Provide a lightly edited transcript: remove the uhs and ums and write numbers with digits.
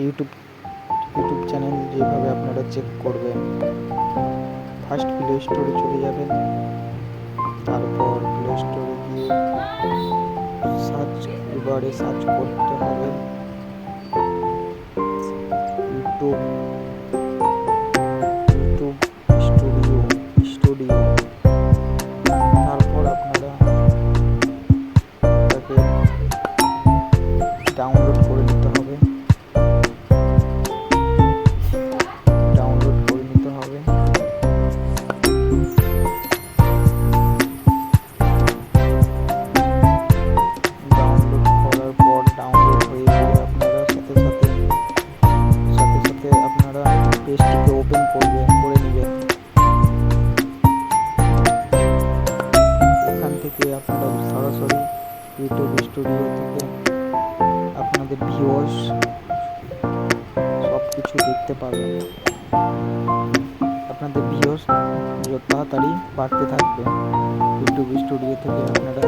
YouTube YouTube channel যেভাবে আপনারা check করবেন, ফার্স্ট প্লে স্টোরে চলে যাবেন। তারপর প্লে স্টোরে গিয়ে সার্চ বারে সার্চ করতে হবে ইউটিউব ইউটিউব স্টুডিও। তারপর আপনারা তাকে ডাউনলোড করে নিতে হবে। ডাউনলোড করার পর ডাউনলোড হয়ে গেলে আপনারা সাথে সাথে আপনারা পেজটিকে ওপেন করে নেবেন। এখান থেকে আপনারা সরাসরি ইউটিউব স্টুডিও থেকে আপনাদের ভিউয়ার্স সব কিছু দেখতে পাবেন। আপনাদের ভিউয়ার্স যত তাড়াতাড়ি বাড়তে থাকবে। ইউটিউব স্টুডিও থেকে আপনারা